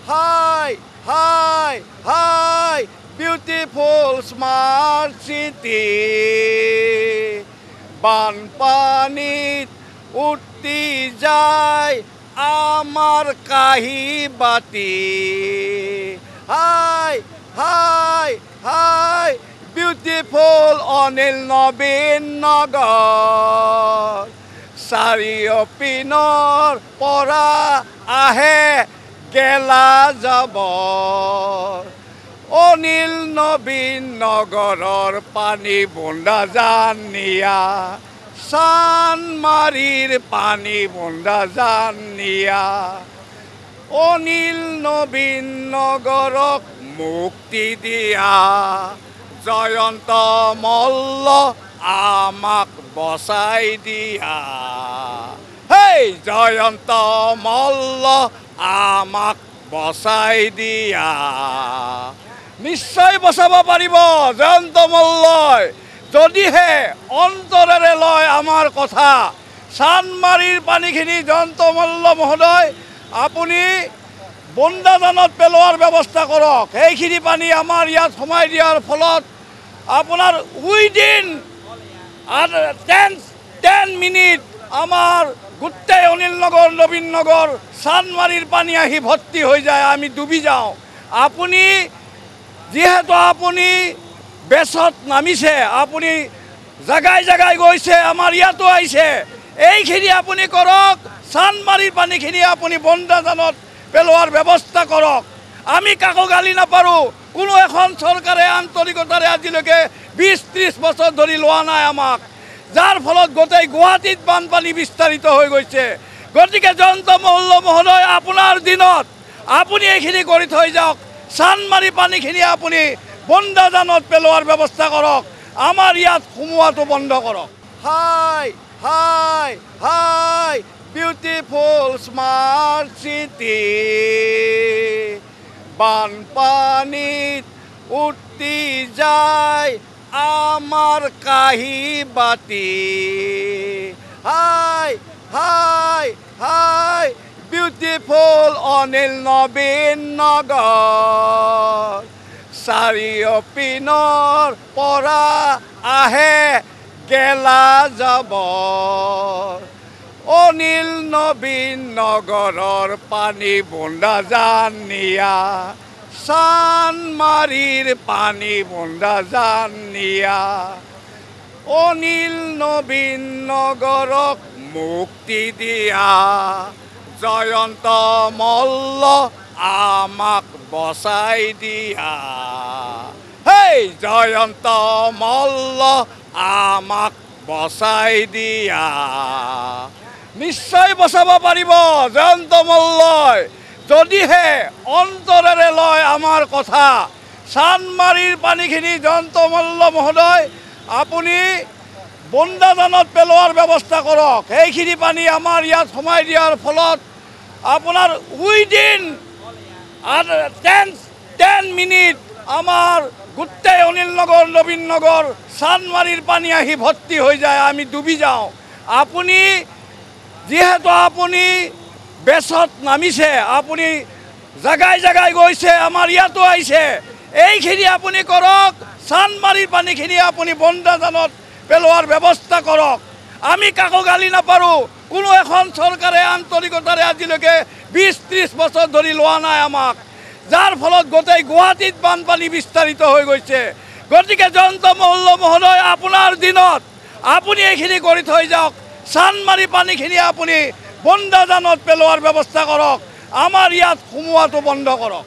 Hi, hi, hi, beautiful smart city. বানপানীত উঠি যায় আমাৰ কাহি বাতি। হাই হাই হাই বিউটিফুল অনিল নবীন নগৰ। চাৰিওপিনৰ পৰা আহে গেলা জাবৰ। অনিল নবীন নগৰৰ পানী বুন্দা জানিয়া, চানমাৰীৰ পানী বুন্দা জানিয়া। অনিল নবীন নগৰক মুক্তি দিয়া, জয়ন্ত মল্ল আমাক বচাই দিয়া। হেই জয়ন্ত মল্ল আমাক বচাই দিয়া। নিশ্চয় বচাব পাৰিব জয়ন্ত মল্লই, যদিহে অন্তৰেৰে লয় আমাৰ কথা। চানমাৰীৰ পানীখিনি জয়ন্ত মল্ল মহোদয় আপুনি বন্দাজানত পেলোৱাৰ ব্যৱস্থা কৰক। সেইখিনি পানী আমাৰ ইয়াত সোমাই দিয়াৰ ফলত আপোনাৰ উইদিন 10 মিনিট আমাৰ গোটেই অনিল নগৰ নবীন নগৰ চানমাৰীৰ পানী আহি ভৰ্তি হৈ যায়, আমি ডুবি যাওঁ। আপুনি যিহেতু আপুনি বেচত নামিছে, আপুনি জাগাই জাগাই গৈছে, আমাৰ ইয়াতো আহিছে, এইখিনি আপুনি কৰক। চানমাৰীৰ পানীখিনি আপুনি বন্দাজানত পেলোৱাৰ ব্যৱস্থা কৰক। আমি কাকো গালি নাপাৰোঁ, কোনো এখন চৰকাৰে আন্তৰিকতাৰে আজিলৈকে 20-30 বছৰ ধৰি লোৱা নাই আমাক, যাৰ ফলত গোটেই গুৱাহাটীত বানপানী বিস্তাৰিত হৈ গৈছে। গতিকে জয়ন্ত মল্ল মহোদয় আপোনাৰ দিনত আপুনি এইখিনি কৰি থৈ যাওক। চানমাৰী পানীখিনি আপুনি বন্দাজানত পেলোৱাৰ ব্যৱস্থা কৰক, আমাৰ ইয়াত সোমোৱাটো বন্ধ কৰক। হাই হাই হাই বিউটিফুল স্মাৰ্ট চিটি। বানপানীত উঠি যায় আমাৰ কাহি বাতি। হাই হাই হাই বিউটিফুল অনিল নবীন নগৰ। চাৰিওপিনৰ পৰা আহে গেলা জাবৰ। অনিল নবীন নগৰৰ পানী বুন্দা জানিয়া, চানমাৰীৰ পানী বুন্দা জানিয়া। অনিল নবীন নগৰক মুক্তি দিয়া, জয়ন্ত মল্ল আমাক বচাই দিয়া। হেই জয়ন্ত মল্ল আমাক বচাই দিয়া। নিশ্চয় বচাব পাৰিব জয়ন্ত মল্লই, যদিহে অন্তৰেৰে লয় আমাৰ কথা। চানমাৰীৰ পানীখিনি জয়ন্ত মল্ল মহোদয় আপুনি বন্দাজানত পেলোৱাৰ ব্যৱস্থা কৰক। সেইখিনি পানী আমাৰ ইয়াত সোমাই দিয়াৰ ফলত আপোনাৰ উইদিন 10 মিনিট আমাৰ গোটেই অনিল নগৰ নবীন নগৰ চানমাৰীৰ পানী আহি ভৰ্তি হৈ যায়, আমি ডুবি যাওঁ। আপুনি যিহেতু আপুনি বেচত নামিছে, আপুনি জাগাই জাগাই গৈছে, আমাৰ ইয়াতো আহিছে, এইখিনি আপুনি কৰক। চানমাৰীৰ পানীখিনি আপুনি বন্দাজানত পেলোৱাৰ ব্যৱস্থা কৰক। আমি কাকো গালি নাপাৰোঁ, কোনো এখন চৰকাৰে আন্তৰিকতাৰে আজিলৈকে 20-30 বছৰ ধৰি লোৱা নাই আমাক, যাৰ ফলত গোটেই গুৱাহাটীত বানপানী বিস্তাৰিত হৈ গৈছে। গতিকে জয়ন্ত মল্ল মহোদয় আপোনাৰ দিনত আপুনি এইখিনি কৰি থৈ যাওক। চানমাৰী পানীখিনি আপুনি বন্দাজানত পেলোৱাৰ ব্যৱস্থা কৰক, আমাৰ ইয়াত সোমোৱাটো বন্ধ কৰক।